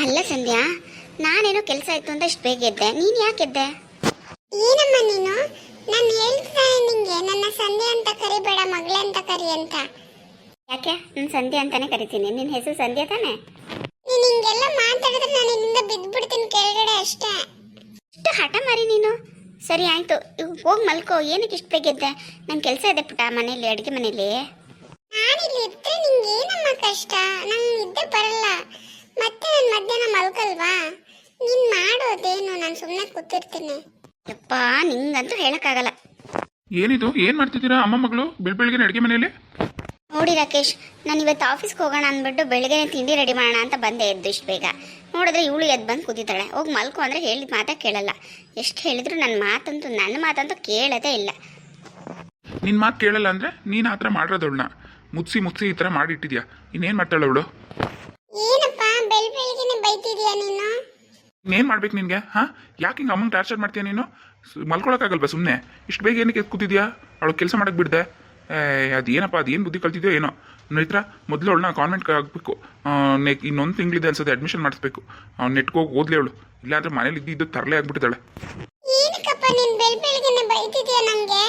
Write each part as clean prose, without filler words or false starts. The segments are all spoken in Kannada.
ಅಲ್ಲ ಸಂಧ್ಯಾ, ನಾನೇನೋ ಕೆಲಸ ಆಯ್ತು ಅಂತ ಇಷ್ಟು ಬೇಗ ಎದ್ದೆ, ನೀನು ಯಾಕೆ ಎದ್ದೆ? ಏನಮ್ಮ ನೀನು? ನಾನು ಹೇಳ್ತಾ ನಿಂಗೆ ನನ್ನ ಸಂಧ್ಯಾ ಅಂತ ಕರಿಬೇಡ, ಮಗಳೇ ಅಂತ ಕರಿ ಅಂತ. ಯಾಕೆ? ನಾನು ಸಂಧ್ಯಾ ಅಂತಾನೆ ಕರಿತೀನಿ. ನಿನ್ನ ಹೆಸರು ಸಂಧ್ಯಾ ತಾನೆ? ನೀನು ಹಿಂಗೆಲ್ಲ ಮಾತಾಡಿದ್ರೆ ನಾನು ಇಲ್ಲಿಂದ ಬಿದ್ದುಬಿಡ್ತೀನಿ ಕೆಳಗಡೆ ಅಷ್ಟೇ. ಇಷ್ಟು ಹಠ ಮಾರಿ ನೀನು. ಸರಿ ಆಯ್ತು, ಈಗ ಹೋಗಿ ಮಲ್ಕೋ. ಏನಕ್ಕೆ ಇಷ್ಟು ಬೇಗ ಎದ್ದೆ? ನನ್ನ ಕೆಲಸ ಇದೆ ಪುಟ್ಟ ಮನೇಲಿ, ಅಡುಗೆ ಮನೇಲಿ. ನಾನಿಲ್ಲಿ ಇದ್ರೆ ನಿಂಗೆ ಏನಮ್ಮ ಕಷ್ಟ? ನಂಗೆ ನಿದ್ದೆ ಬರಲ್ಲ, ಮತ್ತೆ ನಾನು ಮಧ್ಯಾಹ್ನ ಮಲ್ಕಲ್ವಾ? ನೀನು ಮಾಡೋದೇನು? ನಾನು ಸುಮ್ಮನೆ ಕೂತಿರ್ತೀನಿ. ಯಪ್ಪ, ನಿಂಗಂತೂ ಹೇಳಕ್ಕಾಗಲ್ಲ. ಏನಿದು? ಏನು ಮಾಡ್ತಿದ್ದೀರಾ ಅಮ್ಮ ಮಗಳು ಬೆಳಗ್ಗೆ ಅಡುಗೆ ಮನೇಲಿ? ನೋಡಿ ರಾಕೇಶ್, ನಾನು ಇವತ್ತು ಆಫೀಸ್ಗೆ ಹೋಗೋಣ ಅಂದ್ಬಿಟ್ಟು ಬೆಳಗ್ಗೆ ತಿಂಡಿ ರೆಡಿ ಮಾಡೋಣ ಅಂತ ಬಂದೆ ಎದ್ದು ಇಷ್ಟು ಬೇಗ. ನೋಡಿದ್ರೆ ಇವಳು ಎದ್ದು ಬಂದು ಕೂತಿದ್ದಾಳೆ. ಹೋಗಿ ಮಲ್ಕೊ ಅಂದರೆ ಹೇಳಿದ ಮಾತಾ ಕೇಳಲ್ಲ. ಎಷ್ಟು ಹೇಳಿದ್ರು ನನ್ನ ಮಾತಂತೂ ಕೇಳೋದೇ ಇಲ್ಲ. ನಿನ್ನ ಮಾತು ಕೇಳಲ್ಲ ಅಂದರೆ ನೀನು ಆ ಥರ ಮಾಡಿರೋದವಳನ್ನ ಮುಗಿಸಿ ಈ ಥರ ಮಾಡಿ ಇಟ್ಟಿದ್ಯಾ. ಇನ್ನೇನು ಮಾಡ್ತಾಳೆ ಅವಳು? ಏನಪ್ಪ ಬೆಳಗ್ಗೆನೆ ಬೈತಿದ್ಯಾ ನೀನು? ಇನ್ನೇನು ಮಾಡ್ಬೇಕು ನಿನಗೆ? ಹಾಂ, ಯಾಕೆ ಹಿಂಗೆ ಅಮ್ಮಂಗೆ ಟಾರ್ಚರ್ ಮಾಡ್ತೀಯ ನೀನು? ಮಲ್ಕೊಳಕ್ಕಾಗಲ್ವಾ ಸುಮ್ಮನೆ? ಇಷ್ಟು ಬೇಗ ಏನಕ್ಕೆ ಕೂತಿದ್ಯಾ? ಅವಳು ಕೆಲಸ ಮಾಡೋಕ್ಕೆ ಬಿಡ್ದೆ. ಅದೇನಪ್ಪ, ಅದೇನು ಬುದ್ಧಿ ಕಲ್ತಿದ್ಯೋ ಏನೋ. ನೈತ್ರ ಮೊದಲು ಅವಳನ್ನ ಕಾನ್ವೆಂಟ್ಗೆ ಹಾಕಬೇಕು. ಇನ್ನೊಂದು ತಿಂಗಳಿದೆ ಅನ್ಸೋದು, ಅಡ್ಮಿಷನ್ ಮಾಡಿಸ್ಬೇಕು. ಅವ್ನು ನೆಟ್ಗೆ ಹೋಗಿ ಓದ್ಲಿ ಅವಳು, ಇಲ್ಲಾಂದ್ರೆ ಮನೇಲಿ ಇದ್ದು ತರಲೆ ಆಗ್ಬಿಟ್ಟಿದ್ದಾಳೆ. ಏನಕ್ಕಪ್ಪ ನೀನು ಬೆಳಗ್ಗೆನೆ ಬೈತಿದ್ಯಾ ನನಗೆ?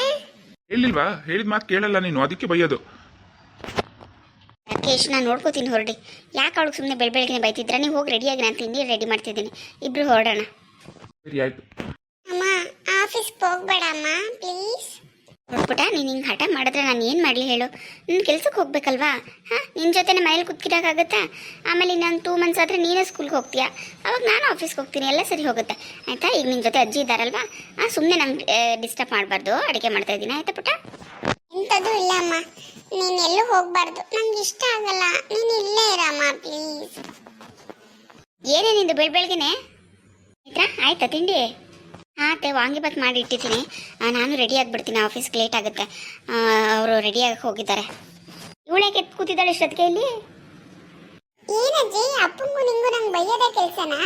ಹೇಳಿಲ್ವಾ? ಹೇಳಿದ ಮಾತು ಕೇಳಲ್ಲ ನೀನು, ಅದಕ್ಕೆ ಬೈಯೋದು. ರಾಕೇಶ್, ನಾನು ನೋಡ್ಕೋತೀನಿ, ಹೊರಡಿ. ಯಾಕೆ ಅವಳಿಗೆ ಸುಮ್ಮನೆ ಬೆಳಗ್ಗೆ ಬೈತಿದ್ರ? ನೀವು ಹೋಗಿ ರೆಡಿಯಾಗಿ, ನಾನು ತಿಂಡಿ ರೆಡಿ ಮಾಡ್ತಿದ್ದೀನಿ, ಇಬ್ರು ಹೊರಡೋಣ. ಸರಿ ಆಯ್ತು. ಅಮ್ಮ ಆಫೀಸ್ಗೆ ಹೋಗ್ಬೇಡ ಅಮ್ಮ ಪ್ಲೀಸ್. ನೋಡ್ಬಿಟ್ಟ, ನೀನು ಹಿಂಗೆ ಹಠ ಮಾಡಿದ್ರೆ ನಾನು ಏನು ಮಾಡಲಿ ಹೇಳು? ನಿನ್ನ ಕೆಲ್ಸಕ್ಕೆ ಹೋಗ್ಬೇಕಲ್ವಾ? ಹಾಂ, ನಿನ್ನ ಜೊತೆನೇ ಮನೇಲಿ ಕುತ್ಕಿಡೋಕ್ಕಾಗತ್ತಾ? ಆಮೇಲೆ ಇನ್ನೊಂದು 2 ಮಂತ್ಸ್ ಆದರೆ ನೀನೇ ಸ್ಕೂಲ್ಗೆ ಹೋಗ್ತೀಯಾ, ಅವಾಗ ನಾನು ಆಫೀಸ್ಗೆ ಹೋಗ್ತೀನಿ, ಎಲ್ಲ ಸರಿ ಹೋಗುತ್ತೆ ಆಯಿತಾ? ಈಗ ನಿನ್ನ ಜೊತೆ ಅಜ್ಜಿ ಇದ್ದಾರಲ್ವಾ, ಸುಮ್ಮನೆ ನಂಗೆ ಡಿಸ್ಟರ್ಬ್ ಮಾಡಬಾರ್ದು. ಅಡುಗೆ ಮಾಡ್ತಾ ಇದ್ದೀನಿ, ಆಯಿತಾ ಪುಟ್ಟ? ಇಂಥದ್ದು ಇಲ್ಲ ಅಮ್ಮ, ನೀನು ಎಲ್ಲೂ ಹೋಗಬಾರ್ದು, ನಂಗೆ ಇಷ್ಟ ಆಗಲ್ಲ. ನೀನು ಇಲ್ಲೇ ಇರಮ್ಮ ಪ್ಲೀಸ್. ಏನೇನಿಂದು ಬೆಳಗ್ಗೆನೆ ಆಯ್ತಾ ತಿಂಡಿ? ಹಾಂ ವಾಂಗಿಬಾತ್ ಮಾಡಿ ಇಟ್ಟಿದ್ದೀನಿ. ನಾನು ರೆಡಿ ಆಗಿಬಿಡ್ತೀನಿ, ಆಫೀಸ್ಗೆ ಲೇಟ್ ಆಗುತ್ತೆ. ಅವರು ರೆಡಿಯಾಗಿ ಹೋಗಿದ್ದಾರೆ. ಇವಳೇಕೆ ಎತ್ತು ಕೂತಿದ್ದಾಳೆ ಇಷ್ಟೊತ್ತಿಗೆ ಇಲ್ಲಿ? ಏನಜ್ಜಿ, ಅಪ್ಪಂಗೂ ನಿಂಗೂ ನಂಗೆ ಬೈಯೋದೇ ಕೆಲಸನಾ?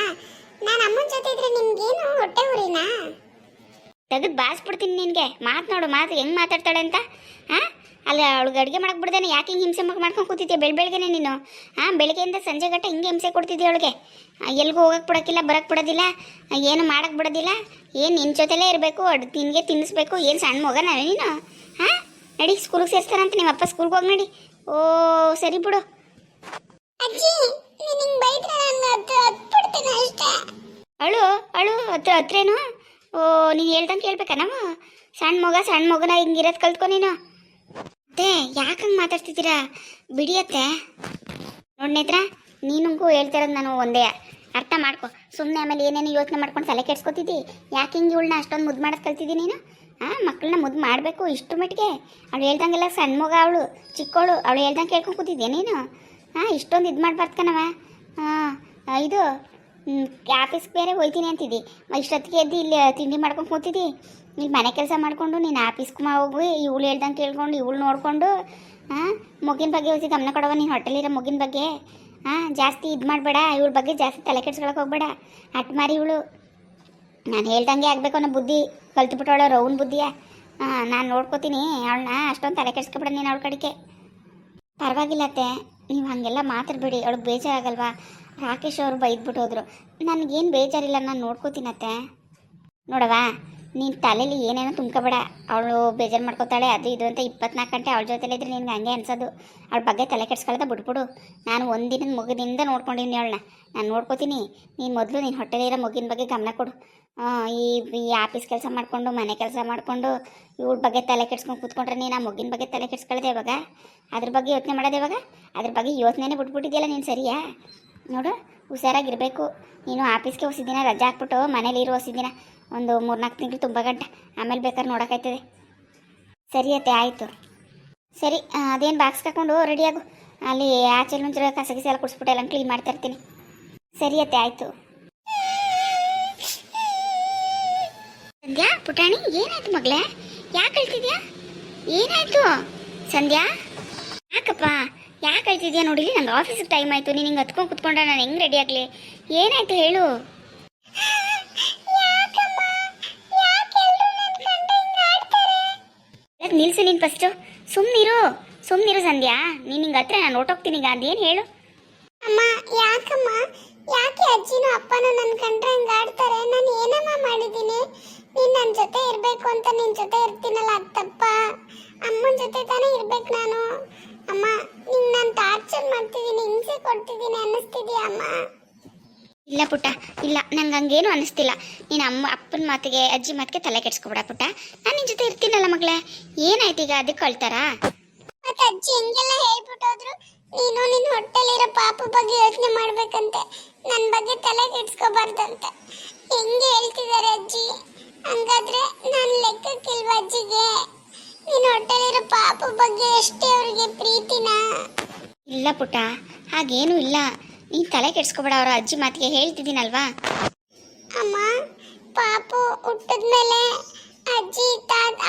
ನಾನು ಅಮ್ಮನ ಜೊತೆ ಇದ್ರೆ ನಿಮ್ಗೇನು ಹೊಟ್ಟೆ ಉರಿನಾ? ತೆಗೆದು ಬಾರಿಸ್ಬಿಡ್ತೀನಿ ನಿನಗೆ. ಮಾತು ಹೆಂಗೆ ಮಾತಾಡ್ತಾಳೆ ಅಂತ. ಹಾಂ, ಅಲ್ಲಿ ಅವಳಿಗೆ ಅಡುಗೆ ಮಾಡಕ್ಕೆ ಬಿಡ್ದೇನೆ ಯಾಕೆ ಹಿಂಗೆ ಹಿಂಸೆ ಮಾಡ್ಕೊಂಡು ಕೂತಿದ್ಯಾ ಬೆಳಗ್ಗೆನೆ ನೀನು? ಹಾಂ, ಬೆಳಗ್ಗೆಯಿಂದ ಸಂಜೆ ಗಂಟೆ ಹಿಂಗೆ ಹಿಂಸೆ ಕೊಡ್ತಿದ್ಯಾ ಅವಳಿಗೆ. ಎಲ್ಗೂ ಹೋಗಕ್ಕೆ ಬಿಡೋಕ್ಕಿಲ್ಲ, ಬರೋಕ್ಕೆ ಬಿಡೋದಿಲ್ಲ, ಏನು ಮಾಡೋಕ್ಕೆ ಬಿಡೋದಿಲ್ಲ. ಏನು ನಿನ್ನ ಜೊತೆಲೇ ಇರಬೇಕು, ನಿನಗೆ ತಿನ್ನಿಸ್ಬೇಕು. ಏನು ಸಣ್ಣ ಮಗನ ನೀನು? ಹಾಂ, ನಡಿ ಸ್ಕೂಲಿಗೆ ಸೇರಿಸ್ತಾರಂತ ನಿಮ್ಮ ಅಪ್ಪ, ಸ್ಕೂಲ್ಗೆ ಹೋಗಿ ನಡಿ. ಓ ಸರಿ ಬಿಡು. ಅಜ್ಜಿ ನೀನು ಹಿಂಗೆ ಬೈದ್ರೆ ನಾನು ಹತ್ಬಿಡ್ತೀನಿ ಅಷ್ಟೇ. ಅಳು ಹತ್ರೇನು? ಓ, ನೀನು ಹೇಳ್ದಂಗೆ ಕೇಳ್ಬೇಕಾ ನಾವು? ಸಣ್ಣ ಮಗನ ಹಿಂಗಿರೋದು ಕಲ್ತ್ಕೊ ನೀನು. ಅತ್ತೆ ಯಾಕೆ ಹಂಗೆ ಮಾತಾಡ್ತಿದ್ದೀರಾ? ಬಿಡಿಯತ್ತೆ. ನೋಡಿ ನೇತ್ರ, ನೀನುಗೂ ಹೇಳ್ತಿರೋದು ನಾನು ಒಂದೇ, ಅರ್ಥ ಮಾಡ್ಕೊ. ಸುಮ್ಮನೆ ಆಮೇಲೆ ಏನೇನು ಯೋಚನೆ ಮಾಡ್ಕೊಂಡು ತಲೆ ಕೆಡ್ಸ್ಕೊತಿದ್ದಿ. ಯಾಕೆ ಹಿಂಗೆ ಇವಳನ್ನ ಅಷ್ಟೊಂದು ಮುದ್ದು ಮಾಡೋದು ಕಲ್ತಿದ್ದಿ ನೀನು? ಹಾಂ, ಮಕ್ಕಳನ್ನ ಮುದ್ದು ಮಾಡಬೇಕು ಇಷ್ಟು ಮಟ್ಟಿಗೆ. ಅವಳು ಹೇಳ್ದಂಗೆಲ್ಲ ಸಣ್ಣ ಮಗ, ಅವಳು ಚಿಕ್ಕವಳು, ಅವಳು ಹೇಳ್ದಂಗೆ ಕೇಳ್ಕೊಂಡು ಕೂತಿದ್ಯಾ ನೀನು? ಹಾಂ, ಇಷ್ಟೊಂದು ಇದು ಮಾಡಬಾರ್ದು ಕಣವ. ಹಾಂ, ಇದು ಆಫೀಸ್ಗೆ ಬೇರೆ ಹೋಯ್ತೀನಿ ಅಂತಿದ್ದಿ, ಇಷ್ಟೊತ್ತಿಗೆ ಎದ್ದು ಇಲ್ಲಿ ತಿಂಡಿ ಮಾಡ್ಕೊಂಡು ಕೂತಿದ್ದಿ. ಇಲ್ಲಿ ಮನೆ ಕೆಲಸ ಮಾಡಿಕೊಂಡು ನೀನು ಆಫೀಸ್ಗೆ ಹೋಗಿ ಇವಳು ಹೇಳ್ದಂಗೆ ಕೇಳ್ಕೊಂಡು ಇವಳು ನೋಡಿಕೊಂಡು, ಹಾಂ, ಮಗಿನ ಬಗ್ಗೆ ಹೋಗಿ ಗಮನ ಕೊಡವ ನೀನು. ಹೊಟ್ಟೆಲಿರೋ ಮಗಿನ ಬಗ್ಗೆ ಹಾಂ ಜಾಸ್ತಿ ಇದು ಮಾಡಬೇಡ. ಇವಳ ಬಗ್ಗೆ ಜಾಸ್ತಿ ತಲೆ ಕೆಡ್ಸ್ಕೊಳಕ್ಕೆ ಹೋಗ್ಬೇಡ. ಹಟ್ ಮಾರಿ ಇವಳು. ನಾನು ಹೇಳ್ದಂಗೆ ಆಗಬೇಕು ಅನ್ನೋ ಬುದ್ಧಿ ಕಲ್ತ್ಬಿಟ್ಟವಳ, ರೌನ್ ಬುದ್ಧಿಯ. ಹಾಂ, ನಾನು ನೋಡ್ಕೋತೀನಿ ಅವಳನ್ನ, ಅಷ್ಟೊಂದು ತಲೆ ಕೆಡ್ಸ್ಕೊಬೇಡ ನೀನು ಅವಳ ಕಡೆಗೆ. ಪರವಾಗಿಲ್ಲ ಅತ್ತೆ, ನೀವು ಹಾಗೆಲ್ಲ ಮಾತಾಡಬೇಡಿ, ಅವಳಿಗೆ ಬೇಜಾರಾಗಲ್ವಾ? ರಾಕೇಶ್ ಅವರು ಬೈದ್ಬಿಟ್ಟು ಹೋದರು, ನನಗೇನು ಬೇಜಾರಿಲ್ಲ, ನಾನು ನೋಡ್ಕೋತೀನತ್ತೆ. ನೋಡವಾ, ನೀನು ತಲೆಯಲ್ಲಿ ಏನೇನೋ ತುಂಬ್ಕೋಬೇಡ. ಅವಳು ಬೇಜಾರು ಮಾಡ್ಕೋತಾಳೆ ಅದು ಇದು ಅಂತ 24 ಗಂಟೆ ಅವಳ ಜೊತೆಲಿದ್ರೆ ನಿನ್ಗೆ ಹಂಗೆ ಅನ್ಸೋದು. ಅವಳ ಬಗ್ಗೆ ತಲೆ ಕೆಡ್ಸ್ಕೊಳ್ತಾ ಬಿಟ್ಬಿಡು. ನಾನು ಒಂದಿನದ ಮಗುದಿಂದ ನೋಡ್ಕೊಂಡಿನಿ ಅವಳನ್ನ, ನಾನು ನೋಡ್ಕೋತೀನಿ. ನೀನು ಮೊದಲು ನೀನು ಹೊಟ್ಟೆಲಿರೋ ಮಗಿನ ಬಗ್ಗೆ ಗಮನ ಕೊಡು. ಈ ಆಫೀಸ್ ಕೆಲಸ ಮಾಡಿಕೊಂಡು ಮನೆ ಕೆಲಸ ಮಾಡಿಕೊಂಡು ಇವಳ ಬಗ್ಗೆ ತಲೆ ಕೆಡ್ಸ್ಕೊಂಡು ಕೂತ್ಕೊಂಡ್ರೆ ನೀನು ಆ ಮಗಿನ ಬಗ್ಗೆ ತಲೆ ಕೆಡ್ಸ್ಕೊಳ್ದೆ ಇವಾಗ? ಅದ್ರ ಬಗ್ಗೆ ಯೋಚನೆ ಮಾಡೋದು ಇವಾಗ? ಅದ್ರ ಬಗ್ಗೆ ಯೋಚನೆನೇ ಬಿಟ್ಬಿಟ್ಟಿದ್ಯಲ್ಲ ನೀನು. ಸರಿಯಾ? ನೋಡು, ಹುಷಾರಾಗಿರಬೇಕು ನೀನು. ಆಫೀಸ್ಗೆ ಹೊಸಿದಿನ ರಜೆ ಹಾಕ್ಬಿಟ್ಟು ಮನೇಲಿ ಇರೋ ಹೊಸಿದಿನ ಒಂದು 3-4 ತಿಂಗಳು ತುಂಬ ಗಂಟೆ, ಆಮೇಲೆ ಬೇಕಾದ್ರೆ ನೋಡೋಕ್ಕಾಯ್ತದೆ. ಸರಿ ಅತ್ತೆ, ಆಯಿತು. ಸರಿ, ಅದೇನು ಬಾಕ್ಸ್ ಹಾಕ್ಕೊಂಡು ರೆಡಿಯಾಗು. ಅಲ್ಲಿ ಆಚೆ ಮುಂಚೆ ಕಸ ಗಿಸ ಎಲ್ಲ ಕುಡಿಸ್ಬಿಟ್ಟು ಎಲ್ಲ ಕ್ಲೀನ್ ಮಾಡ್ತಾ ಇರ್ತೀನಿ. ಸರಿ ಅತ್ತೆ, ಆಯಿತು. ಸಂಧ್ಯಾ ಪುಟಾಣಿ, ಏನಾಯ್ತು ಮಗಳೇ? ಯಾಕೆ ಹೇಳ್ತಿದ್ಯಾ? ಏನಾಯ್ತು ಸಂಧ್ಯಾ? ಯಾಕಪ್ಪ ಯಾಕೆ ಹೇಳ್ತಿದ್ಯಾ? ನೋಡಿಲಿ, ನಂಗೆ ಆಫೀಸಿಗೆ ಟೈಮ್ ಆಯಿತು. ನೀನು ಹಿಂಗೆ ಹತ್ಕೊಂಡು ಕುತ್ಕೊಂಡ್ರೆ ನಾನು ಹೆಂಗೆ ರೆಡಿ ಆಗಲಿ? ಏನಾಯ್ತು ಹೇಳು? ನಿಲ್ಸು ನೀನು ಫಸ್ಟು. ಸುಮ್ಮನಿರು ಸಂಧ್ಯಾ. ನೀನು ಹಿಂಗೆ ಹತ್ರ ನಾನು ಹೊರಟೋಗ್ತೀನಿ ಈಗ. ಅದೇನು ಹೇಳು? ಅಮ್ಮ ಯಾಕಮ್ಮ, ಯಾಕೆ ಇರಬೇಕು ಅಂತ ನಿನ್ ಜೊತೆ ಇರ್ತೀನಲ್ಲ ಅದು ತಪ್ಪ. ಅಮ್ಮನ ಜೊತೆ ತಾನೇ ಇರ್ಬೇಕು ನಾನು. ಅಮ್ಮ ನಿಂಗೆ ನಾನು ಟಾರ್ಚರ್ ಮಾಡ್ತಿದ್ದೀನಿ, ಹಿಂಸೆ ಕೊಡ್ತಿದ್ದೀನಿ ಅನ್ನಿಸ್ತಿದ್ಯಾ ಅಮ್ಮ? ಇಲ್ಲ ಪುಟ್ಟ, ಇಲ್ಲ, ನಂಗೆ ಹಂಗೇನು ಅನ್ನಿಸ್ತಿಲ್ಲ. ನೀನು ಅಪ್ಪನ ಮಾತಿಗೆ ಅಜ್ಜಿ ಮಾತಿಗೆ ತಲೆ ಕೆಡ್ಸ್ಕೊಬೇಡ ಪುಟ್ಟ. ನಾನು ನಿನ್ನ ಜೊತೆ ಇರ್ತೀನಲ್ಲ ಮಗಳೇ. ಏನಾಯ್ತು ಈಗ, ಅದಕ್ಕೆ ಅಳ್ತಾರಾ? ಮತ್ತೆ ಅಜ್ಜಿ ಹೆಂಗೆಲ್ಲ ಹೇಳ್ಬಿಟ್ಟೋದ್ರು, ನೀನು ನಿನ್ನ ಹೊಟ್ಟೆಲಿರೋ ಪಾಪು ಬಗ್ಗೆ ಯೋಚನೆ ಮಾಡ್ಬೇಕಂತೆ, ನನ್ನ ಬಗ್ಗೆ ತಲೆ ಕೆಡ್ಸ್ಕೋಬಾರ್ದಂತೆ. ಹೆಂಗೆ ಹೇಳ್ತಿದ್ದಾರೆ ಅಜ್ಜಿ? ಹಂಗಾದ್ರೆ ನಾನು ಲೆಕ್ಕಕ್ಕಿಲ್ವ ಅಜ್ಜಿಗೆ? ನಿನ್ನ ಹೊಟ್ಟೆಲಿರೋ ಪಾಪು ಬಗ್ಗೆ ಎಷ್ಟೇ ಅವ್ರಿಗೆ ಪ್ರೀತಿನಾ? ಇಲ್ಲ ಪುಟ್ಟ, ಹಾಗೇನೂ ಇಲ್ಲ. ನೀನು ತಲೆ ಕೆಡ್ಸ್ಕೊಬೇಡ, ಅವರ ಅಜ್ಜಿ ಮಾತಿಗೆ ಹೇಳ್ತಿದ್ದೀನಲ್ವಾ. ಅಮ್ಮ, ಪಾಪು ಹುಟ್ಟಿದ್ಮೇಲೆ ಅಜ್ಜಿ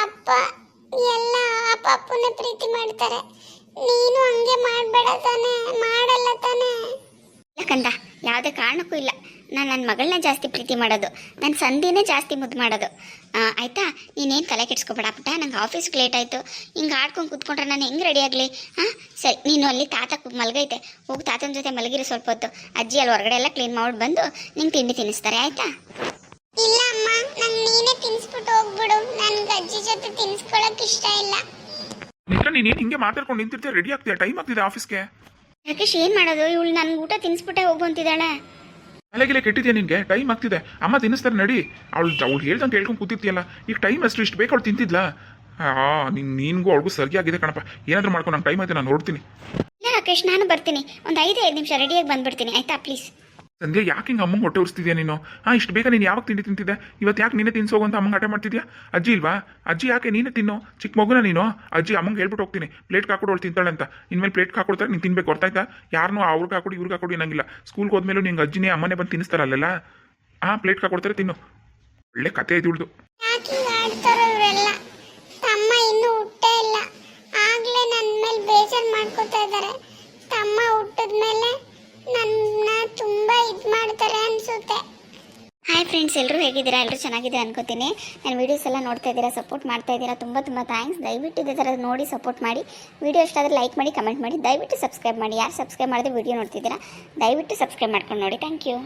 ಅಪ್ಪ ಎಲ್ಲ ಆ ಪಾಪುನ ಪ್ರೀತಿ ಮಾಡ್ತಾರೆ. ನೀನು ಹಂಗೆ ಮಾಡಬೇಡ ತಾನೆ, ಮಾಡಲ್ಲ ತಾನೆ? ಇಲ್ಲ ಕಂದ, ಯಾವುದೇ ಕಾರಣಕ್ಕೂ ಇಲ್ಲ. ನಾನು ನನ್ನ ಮಗಳನ್ನ ಜಾಸ್ತಿ ಪ್ರೀತಿ ಮಾಡೋದು, ನನ್ನ ಸಂಧಿನೇ ಜಾಸ್ತಿ ಮುದ್ದು ಮಾಡೋದು. ಆಯಿತಾ, ನೀನೇನು ತಲೆ ಕೆಡ್ಸ್ಕೊಬೇಡ ಪುಟ್ಟ. ನಂಗೆ ಆಫೀಸ್ಗೆ ಲೇಟ್ ಆಯಿತು. ಹಿಂಗೆ ಆಡ್ಕೊಂಡು ಕೂತ್ಕೊಂಡ್ರೆ ನಾನು ಹೆಂಗೆ ರೆಡಿ ಆಗಲಿ? ಹಾಂ ಸರಿ, ನೀನು ಅಲ್ಲಿ ತಾತ ಮಲಗೈತೆ, ಹೋಗಿ ತಾತನ ಜೊತೆ ಮಲಗಿರೋ ಸ್ವಲ್ಪ ಹೊತ್ತು. ಅಜ್ಜಿ ಅಲ್ಲಿ ಹೊರಗಡೆ ಎಲ್ಲ ಕ್ಲೀನ್ ಮಾಡಿ ಬಂದು ನಿಂಗೆ ತಿಂಡಿ ತಿನ್ನಿಸ್ತಾರೆ, ಆಯಿತಾ? ಇಲ್ಲ ಅಮ್ಮ, ನಂಗೆ ನೀನೇ ತಿನ್ಸ್ಬಿಟ್ಟು ಹೋಗ್ಬಿಡು. ನನ್ಗೆ ಅಜ್ಜಿ ಜೊತೆ ತಿನ್ಸ್ಕೊಳಕ್ ಇಷ್ಟ ಇಲ್ಲ. ನೇತ್ರ, ನೀನೇನು ಹಿಂಗೆ ಮಾತಾಡ್ಕೊಂಡು ನಿಂತಿರ್ತೀಯ? ರೆಡಿ ಆಗ್ತೀಯಾ? ಟೈಮ್ ಆಗ್ತಿದೆ ಆಫೀಸ್ಗೆ. ರಾಕೇಶ್, ಏನು ಮಾಡೋದು? ಇವಳು ನನಗೆ ಊಟ ತಿನ್ನಿಸ್ಬಿಟ್ಟೆ ಹೋಗುವಂತಿದ್ದಾಳೆ. ತಲೆಗಿಲೆ ಕೆಟ್ಟಿದ್ಯಾ ನಿನಗೆ? ಟೈಮ್ ಆಗ್ತಿದೆ, ಅಮ್ಮ ತಿನ್ನಿಸ್ತಾರೆ ನಡಿ. ಅವಳು ಹೇಳ್ದಂಗೆ ಕೇಳ್ಕೊಂಡು ಕೂತಿರ್ತೀಯಲ್ಲ, ಈಗ ಟೈಮ್ ಅಷ್ಟು ಇಷ್ಟು ಬೇಕು, ಅವಳು ತಿಂತಿದ್ಲಾ? ನಿನ್ಗೂ ಅವಳಿಗೂ ಸರಿಯಾಗಿದೆ ಕಣಪ್ಪ. ಏನಾದರೂ ಮಾಡ್ಕೊಂಡು ನಂಗೆ ಟೈಮ್ ಆಯ್ತು, ನಾನು ನೋಡ್ತೀನಿ. ಇಲ್ಲ ರಾಕೇಶ್, ನಾನು ಬರ್ತೀನಿ. ಒಂದು 5 ನಿಮಿಷ ರೆಡಿಯಾಗಿ ಬಂದ್ಬಿಡ್ತೀನಿ, ಆಯಿತಾ? ಪ್ಲೀಸ್. ಸಂಧ್ಯಾ, ಯಾಕೆ ಹಿಂಗೆ ಅಮ್ಮಂಗೆ ಹೊಟ್ಟೆ ಉರಿಸ್ತಿದ್ಯಾ ನೀನು? ಇಷ್ಟು ಬೇಗ ನೀನು ಯಾವಾಗ ತಿಂಡಿ ತಿಂತಿದ್ದೆ? ಇವತ್ತು ಯಾಕೆ ನೀನೇ ತಿನ್ಸೋಗು ಅಂತ ಅಮ್ಮಂಗೆ ಆಟ ಮಾಡ್ತಿದ್ಯಾ? ಅಜ್ಜಿ ಇಲ್ವಾ? ಅಜ್ಜಿ ಯಾಕೆ ನೀನೇ ತಿನ್ನು? ಚಿಕ್ಕ ಮಗುನ ನೀನು? ಅಜ್ಜಿ ಅಮ್ಮಂಗೆ ಹೇಳ್ಬಿಟ್ಟು ಹೋಗ್ತೀನಿ, ಪ್ಲೇಟ್ ಹಾಕೊಡು, ಅವಳು ತಿಂತಾಳೆ ಅಂತ. ಇನ್ಮೇಲೆ ಪ್ಲೇಟ್ ಹಾಕೊಡ್ತಾರೆ, ನೀನು ತಿನ್ಬೇಕು, ಗೊತ್ತಾಯ್ತಾ? ಯಾರನ್ನೂ ಅವ್ರಿಗೆ ಹಾಕೊಡಿ ಇವ್ರಿಗೆ ಹಾಕೊಡಿ ಅನ್ನಂಗಿಲ್ಲ. ಸ್ಕೂಲ್ಗೆ ಹೋದ್ಮೇಲೂ ನಿಂಗೆ ಅಜ್ಜಿನೇ ಅಮ್ಮನೇ ಬಂದು ತಿನ್ನಿಸ್ತಾರಲ್ಲ. ಪ್ಲೇಟ್ ಹಾಕೊಡ್ತಾರೆ, ತಿನ್ನು. ಒಳ್ಳೆ ಕತೆ ಐತಿ ಉಳ್ದು. ಯಾಕೆ ಹಿಂಗ್ ಆಡ್ತಾರೋ ಇವರೆಲ್ಲ? ತಮ್ಮ ಇನ್ನೂ ಹುಟ್ಟೇ ಇಲ್ಲ, ಆಗ್ಲೇ ನನ್ನ ಮೇಲೆ ಬೇಜಾರು ಮಾಡ್ಕೋತಾ ಇದ್ದಾರೆ. ತಮ್ಮ ಹುಟ್ಟಿದ್ಮೇಲೆ ನನ್ನ ತುಂಬಾ ಮಾಡ್ತಾರೆ ಅನ್ಸುತ್ತೆ. ಹಾಯ್ ಫ್ರೆಂಡ್ಸ್, ಎಲ್ಲರೂ ಹೇಗಿದ್ದೀರಾ? ಎಲ್ಲರೂ ಚೆನ್ನಾಗಿದೆ ಅನ್ಕೋತೀನಿ. ನನ್ನ ವೀಡಿಯೋಸ್ ಎಲ್ಲ ನೋಡ್ತಾ ಇದ್ದೀರಾ, ಸಪೋರ್ಟ್ ಮಾಡ್ತಾ ಇದ್ದೀರಾ, ತುಂಬ ತುಂಬ ಥ್ಯಾಂಕ್ಸ್. ದಯವಿಟ್ಟು ಇದೇ ಥರ ನೋಡಿ ಸಪೋರ್ಟ್ ಮಾಡಿ. ವೀಡಿಯೋ ಇಷ್ಟ ಆದರೆ ಲೈಕ್ ಮಾಡಿ, ಕಮೆಂಟ್ ಮಾಡಿ, ದಯವಿಟ್ಟು ಸಬ್ಸ್ಕ್ರೈಬ್ ಮಾಡಿ. ಯಾರು ಸಬ್ಸ್ಕ್ರೈಬ್ ಮಾಡಿದ್ರೆ ವೀಡಿಯೋ ನೋಡ್ತಿದ್ದೀರಾ, ದಯವಿಟ್ಟು ಸಬ್ಸ್ಕ್ರೈಬ್ ಮಾಡ್ಕೊಂಡು ನೋಡಿ. Thank you.